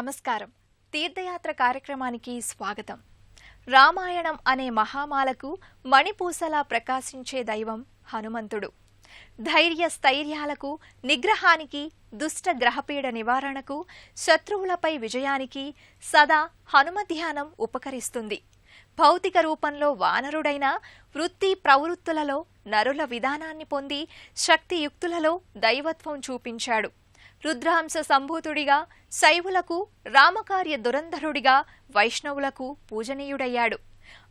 నమస్కారం. తీర్థయాత్ర కార్యక్రమానికి స్వాగతం. రామాయణం అనే మహామాలకు మణిపూసలా ప్రకాశించే దైవం హనుమంతుడు. ధైర్య స్థైర్యాలకు, నిగ్రహానికి, దుష్ట గ్రహపీడ నివారణకు, శత్రువులపై విజయానికి సదా హనుమధ్యానం ఉపకరిస్తుంది. భౌతిక రూపంలో వానరుడైన వృత్తి ప్రవృత్తులలో నరుల విధానాన్ని పొంది శక్తియుక్తులలో దైవత్వం చూపించాడు. రుద్రాంశ సంభూతుడిగా శైవులకు, రామకార్య దురంధరుడిగా వైష్ణవులకు పూజనీయుడయ్యాడు.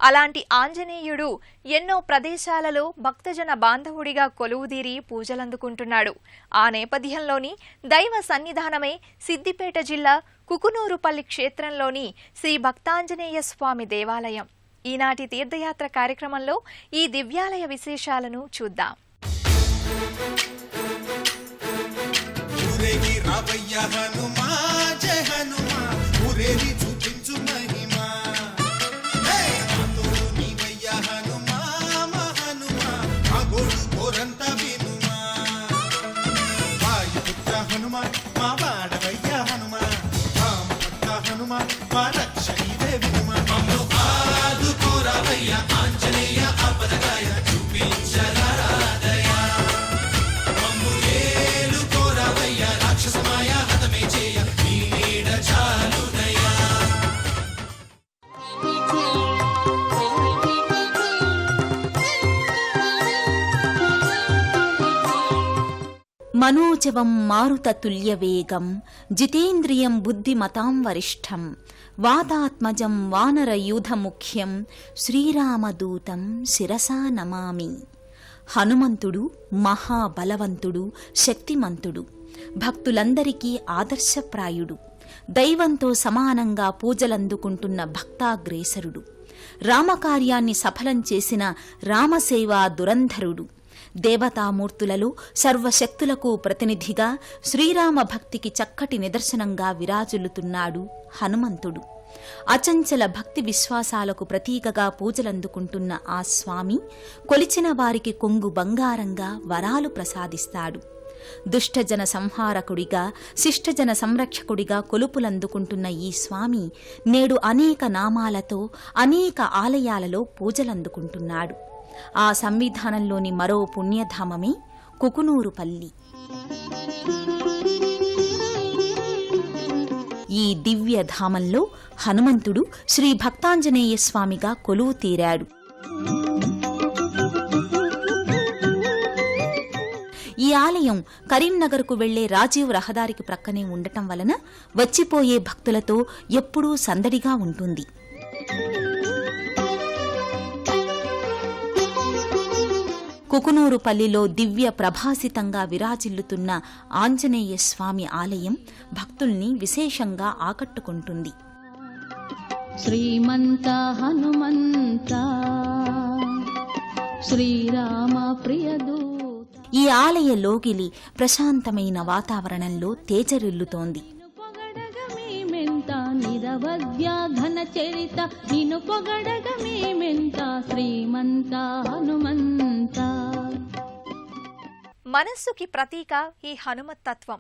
అలాంటి ఆంజనేయుడు ఎన్నో ప్రదేశాలలో భక్తజన బాంధవుడిగా కొలువుదీరి పూజలందుకుంటున్నాడు. ఆ నేపథ్యంలోని దైవ సన్నిధానమే సిద్దిపేట జిల్లా కుకునూరుపల్లి క్షేత్రంలోని శ్రీ భక్తాంజనేయ స్వామి దేవాలయం. ఈనాటి తీర్థయాత్ర కార్యక్రమంలో ఈ దివ్యాలయ విశేషాలను చూద్దాం. మనోజవం మారుతతుల్యవేగం జితేంద్రియం బుద్ధిమతాం వరిష్టం వాతాత్మజం వానరయూధముఖ్యం శ్రీరామదూతం శిరసా నమామి. హనుమంతుడు మహాబలవంతుడు, శక్తిమంతుడు, భక్తులందరికీ ఆదర్శప్రాయుడు, దైవంతో సమానంగా పూజలందుకుంటున్న భక్తాగ్రేసరుడు, రామకార్యాన్ని సఫలం చేసిన రామసేవా దురంధరుడు, దేవతామూర్తులలో సర్వశక్తులకు ప్రతినిధిగా శ్రీరామ భక్తికి చక్కటి నిదర్శనంగా విరాజిల్లుతున్నాడు హనుమంతుడు. అచంచల భక్తి విశ్వాసాలకు ప్రతీకగా పూజలందుకుంటున్న ఆ స్వామి కొలిచిన వారికి కొంగు బంగారంగా వరాలు ప్రసాదిస్తాడు. దుష్టజన సంహారకుడిగా, శిష్టజన సంరక్షకుడిగా కొలుపులందుకుంటున్న ఈ స్వామి నేడు అనేక నామాలతో అనేక ఆలయాలలో పూజలందుకుంటున్నాడు. ఆ సంవిధానంలోని మరో పుణ్యధామమే కుకునూరుపల్లి. ఈ దివ్యధామంలో హనుమంతుడు శ్రీ భక్తాంజనేయ స్వామిగా కొలువు తీరాడు. ఈ ఆలయం కరీంనగర్కు వెళ్లే రాజీవ్ రహదారికి ప్రక్కనే ఉండటం వలన వచ్చిపోయే భక్తులతో ఎప్పుడూ సందడిగా ఉంటుంది. కుకునూరుపల్లిలో దివ్య ప్రభాసితంగా విరాజిల్లుతున్న ఆంజనేయ స్వామి ఆలయం భక్తుల్ని విశేషంగా ఆకట్టుకుంటుంది. శ్రీమంత హనుమంత శ్రీరామ ప్రియదూత. ఈ ఆలయ లోగిలి ప్రశాంతమైన వాతావరణంలో తేజరిల్లుతోంది. ఘన చరిత నిను పొగడగ మేమెంత శ్రీమంత హనుమంత. మనస్సుకి ప్రతీక ఈ హనుమత్తత్వం.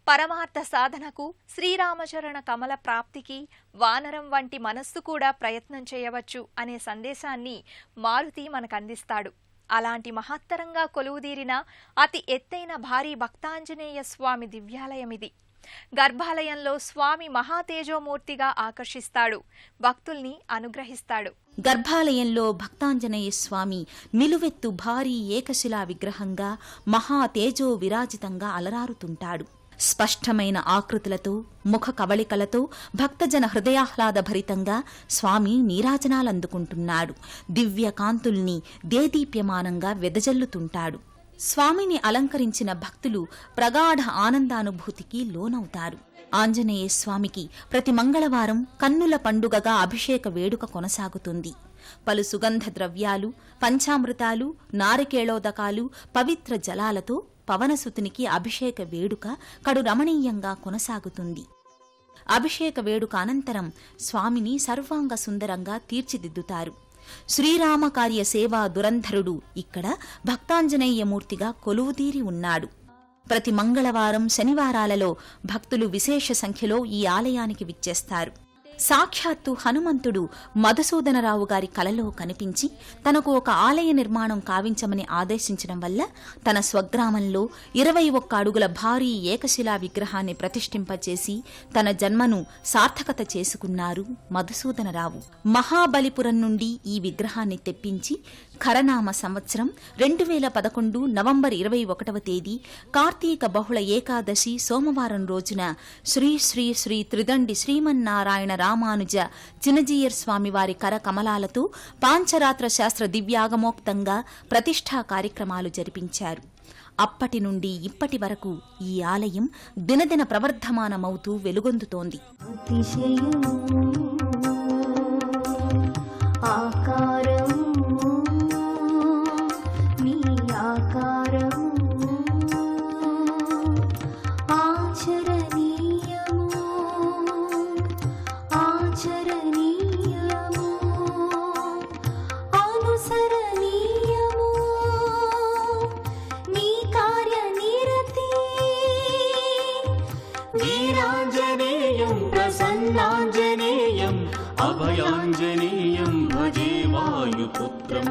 పరమార్థ సాధనకు, శ్రీరామచరణ కమల ప్రాప్తికి వానరం వంటి మనస్సు కూడా ప్రయత్నం చేయవచ్చు అనే సందేశాన్ని మారుతి మనకందిస్తాడు. అలాంటి మహత్తరంగా కొలువుదీరిన అతి ఎత్తైన భారీ భక్తాంజనేయ స్వామి దివ్యాలయమిది. గర్భాలయంలో స్వామి మహాతేజోమూర్తిగా ఆకర్షిస్తాడు, భక్తుల్ని అనుగ్రహిస్తాడు. గర్భాలయంలో భక్తాంజనేయ స్వామి నిలువెత్తు భారీ ఏకశిలా విగ్రహంగా మహాతేజో విరాజితంగా అలరారుతుంటాడు. స్పష్టమైన ఆకృతులతో, ముఖ కవళికలతో భక్తజన హృదయాహ్లాదభరితంగా స్వామి నీరాజనాలందుకుంటున్నాడు. దివ్య కాంతుల్ని దేదీప్యమానంగా వెదజల్లుతుంటాడు. స్వామిని అలంకరించిన భక్తులు ప్రగాఢ ఆనందానుభూతికి లోనవుతారు. ఆంజనేయ స్వామికి ప్రతి మంగళవారం కన్నుల పండుగగా అభిషేక వేడుక కొనసాగుతుంది. పలు సుగంధ ద్రవ్యాలు, పంచామృతాలు, నారికేళోదకాలు, పవిత్ర జలాలతో పవనసుతునికి అభిషేక వేడుక కడు రమణీయంగా కొనసాగుతుంది. అభిషేక వేడుక అనంతరం స్వామిని సర్వాంగ సుందరంగా తీర్చిదిద్దుతారు. శ్రీరామకార్య సేవా దురంధరుడు ఇక్కడ భక్తాంజనేయమూర్తిగా కొలువుదీరి ఉన్నాడు. ప్రతి మంగళవారం, శనివారాలలో భక్తులు విశేష సంఖ్యలో ఈ ఆలయానికి విచ్చేస్తారు. సాక్షాత్తు హనుమంతుడు మధుసూదనరావు గారి కలలో కనిపించి తనకు ఒక ఆలయ నిర్మాణం కావించమని ఆదేశించడం వల్ల తన స్వగ్రామంలో 21 అడుగుల భారీ ఏకశిలా విగ్రహాన్ని ప్రతిష్ఠింపచేసి తన జన్మను సార్థకత చేసుకున్నారు మధుసూదనరావు. మహాబలిపురం నుండి ఈ విగ్రహాన్ని తెప్పించి ఖరనామ సంవత్సరం 2011 నవంబర్ 21వ తేదీ కార్తీక బహుళ ఏకాదశి సోమవారం రోజున శ్రీ శ్రీ శ్రీ త్రిదండి శ్రీమన్నారాయణ రామానుజ చినజీయర్ స్వామివారి కర కమలాలతో పాంచరాత్ర శాస్త్ర దివ్యాగమోక్తంగా ప్రతిష్ఠా కార్యక్రమాలు జరిపించారు. అప్పటి నుండి ఇప్పటి వరకు ఈ ఆలయం దినదిన ప్రవర్ధమానమవుతూ వెలుగొందుతోంది. వీరాంజనేయం ప్రసన్నాంజనేయం అభయాంజనేయం భజే వాయుపుత్రం.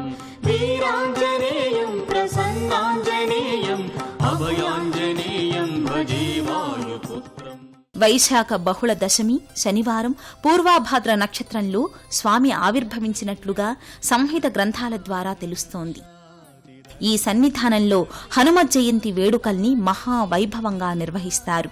వీరాంజనేయం ప్రసన్నాంజనేయం అభయాంజనేయం భజే వాయుపుత్రం. వైశాఖ బహుళ దశమి శనివారం పూర్వాభాద్ర నక్షత్రంలో స్వామి ఆవిర్భవించినట్లుగా సంహిత గ్రంథాల ద్వారా తెలుస్తోంది. ఈ సన్నిధానంలో హనుమత్ జయంతి వేడుకల్ని మహావైభవంగా నిర్వహిస్తారు.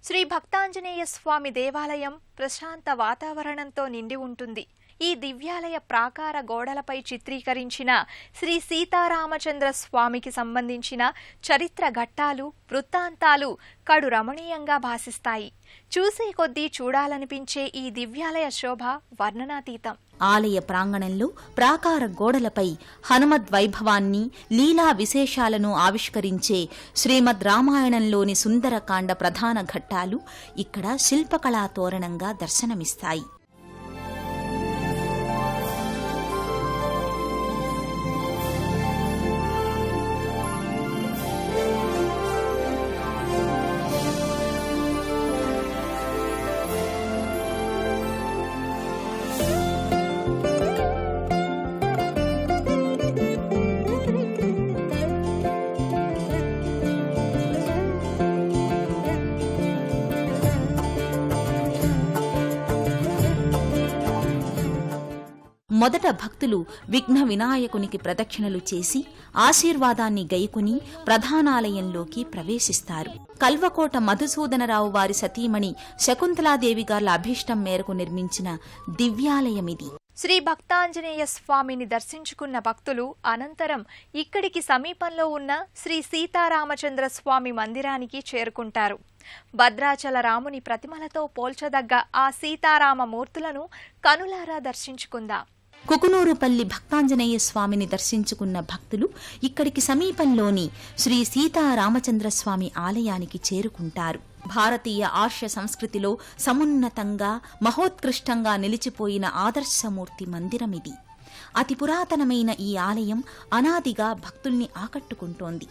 శ్రీ భక్తాంజనేయ స్వామి దేవాలయం ప్రశాంత వాతావరణంతో నిండి ఉంటుంది. ఈ దివ్యాలయ ప్రాకార గోడలపై చిత్రీకరించిన శ్రీ సీతారామచంద్ర స్వామికి సంబంధించిన చరిత్ర ఘట్టాలు, వృత్తాంతాలు కడు రమణీయంగా భాసిస్తాయి. చూసే కొద్దీ చూడాలనిపించే ఈ దివ్యాలయ శోభ వర్ణనాతీతం. ఆలయ ప్రాంగణంలో ప్రాకార గోడలపై హనుమద్ వైభవాన్ని, లీలా విశేషాలను ఆవిష్కరించే శ్రీమద్ రామాయణంలోని సుందరకాండ ప్రధాన ఘట్టాలు ఇక్కడ శిల్పకళా తోరణంగా దర్శనమిస్తాయి. మొదట భక్తులు విఘ్న వినాయకునికి ప్రదక్షిణలు చేసి ఆశీర్వాదాన్ని గైకుని ప్రధానాలయంలోకి ప్రవేశిస్తారు. కల్వకోట మధుసూదనరావు వారి సతీమణి శకుంతలాదేవి గార్ల అభీష్టం మేరకు నిర్మించిన దివ్యాలయమిది. శ్రీ భక్తాంజనేయ స్వామిని దర్శించుకున్న భక్తులు అనంతరం ఇక్కడికి సమీపంలో ఉన్న శ్రీ సీతారామచంద్ర స్వామి మందిరానికి చేరుకుంటారు. భద్రాచల రాముని ప్రతిమలతో పోల్చదగ్గ ఆ సీతారామ మూర్తులను కనులారా దర్శించుకుందాం. కుకునూరుపల్లి భక్తాంజనేయ స్వామిని దర్శించుకున్న భక్తులు ఇక్కడికి సమీపంలోని శ్రీ సీతారామచంద్రస్వామి ఆలయానికి చేరుకుంటారు. భారతీయ ఆర్ష సంస్కృతిలో సమున్నతంగా మహోత్కృష్టంగా నిలిచిపోయిన ఆదర్శమూర్తి మందిరమిది. అతి పురాతనమైన ఈ ఆలయం అనాదిగా భక్తుల్ని ఆకట్టుకుంటోంది.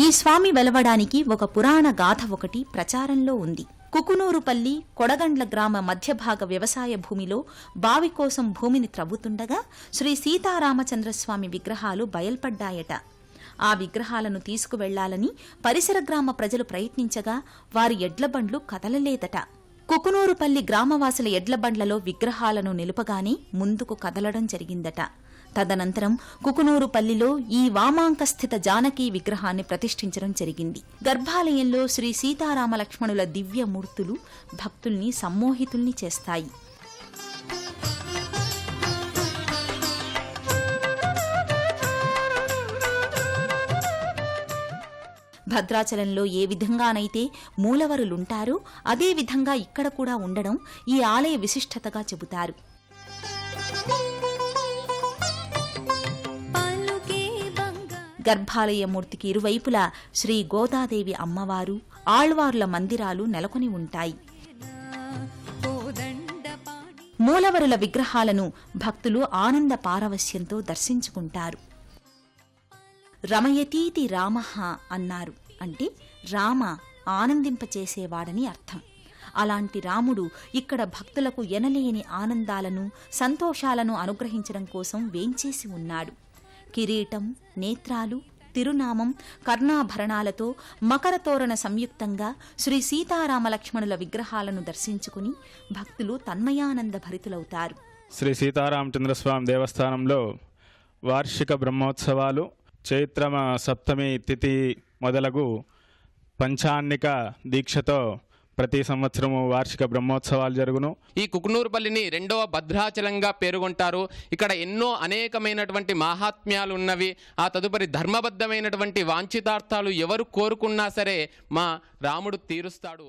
ఈ స్వామి వెలవడానికి ఒక పురాణ గాథ ఒకటి ప్రచారంలో ఉంది. కుకునూరుపల్లి కొడగండ్ల గ్రామ మధ్యభాగ వ్యవసాయ భూమిలో బావి కోసం భూమిని త్రవ్వుతుండగా శ్రీ సీతారామచంద్రస్వామి విగ్రహాలు బయల్పడ్డాయట. ఆ విగ్రహాలను తీసుకువెళ్లాలని పరిసర గ్రామ ప్రజలు ప్రయత్నించగా వారి ఎడ్లబండ్లు కదలలేదట. కుకునూరుపల్లి గ్రామవాసుల ఎడ్లబండ్లలో విగ్రహాలను నిలుపగానే ముందుకు కదలడం జరిగిందట. తదనంతరం కుకునూరుపల్లిలో ఈ వామాంకస్థిత జానకీ విగ్రహాన్ని ప్రతిష్ఠించడం జరిగింది. గర్భాలయంలో శ్రీ సీతారామలక్ష్మణుల దివ్యమూర్తులు భక్తుల్ని సమ్మోహితుల్ని చేస్తాయి. భద్రాచలంలో ఏ విధంగానైతే మూలవరులుంటారో అదే విధంగా ఇక్కడ కూడా ఉండడం ఈ ఆలయ విశిష్టతగా చెబుతారు. గర్భాలయమూర్తికి ఇరువైపులా శ్రీ గోదాదేవి అమ్మవారు, ఆళ్వార్ల మందిరాలు నెలకొని ఉంటాయి. మూలవరుల విగ్రహాలను భక్తులు ఆనంద పారవస్యంతో దర్శించుకుంటారు. రమయతీతి రామః అన్నారు అంటే రామ ఆనందింపచేసేవాడని అర్థం. అలాంటి రాముడు ఇక్కడ భక్తులకు ఎనలేని ఆనందాలను, సంతోషాలను అనుగ్రహించడం కోసం వేంచేసి ఉన్నాడు. కిరీటం, నేత్రాలు, తిరునామం, కర్ణాభరణాలతో మకరతోరణ సంయుక్తంగా శ్రీ సీతారామలక్ష్మణుల విగ్రహాలను దర్శించుకుని భక్తులు తన్మయానంద భరితులవుతారు. శ్రీ సీతారామచంద్రస్వామి దేవస్థానంలో వార్షిక బ్రహ్మోత్సవాలు చైత్ర సప్తమి తిథి మొదలగు పంచాన్నిక దీక్షతో ప్రతి సంవత్సరము వార్షిక బ్రహ్మోత్సవాలు జరుగును. ఈ కుకునూరుపల్లిని రెండవ భద్రాచలంగా పేరుగొంటారు. ఇక్కడ ఎన్నో అనేకమైనటువంటి మహాత్మ్యాలు ఉన్నవి. ఆ తదుపరి ధర్మబద్ధమైనటువంటి వాంఛితార్థాలు ఎవరు కోరుకున్నా సరే మా రాముడు తీరుస్తాడు.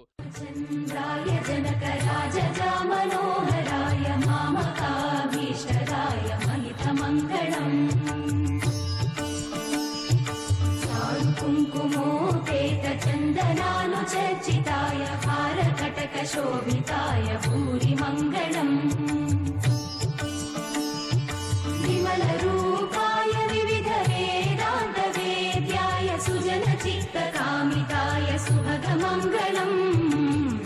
కుంకుమోపేత చందనాను చర్చితాయ హారకటక శోభితాయ భూరి మంగళం విమల రూపాయ వివిధ వేదాంత వేద్యాయ సుజన చిత్త కామితాయ సుభగ మంగళం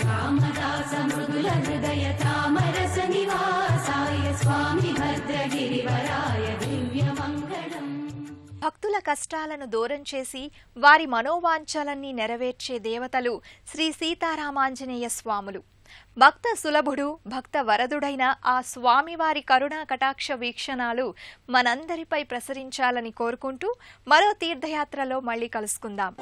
రామదాస మృదుల హృదయ తామరస నివాసాయ స్వామి భద్రగిరివరాయ దివ్య మంగళం. భక్తుల కష్టాలను దూరం చేసి వారి మనోవాంఛలన్నీ నెరవేర్చే దేవతలు శ్రీ సీతారామాంజనేయ స్వాములు. భక్త సులభుడు, భక్త వరదుడైన ఆ స్వామివారి కరుణా కటాక్ష వీక్షణాలు మనందరిపై ప్రసరించాలని కోరుకుంటూ మరో తీర్థయాత్రలో మళ్ళీ కలుసుకుందాం.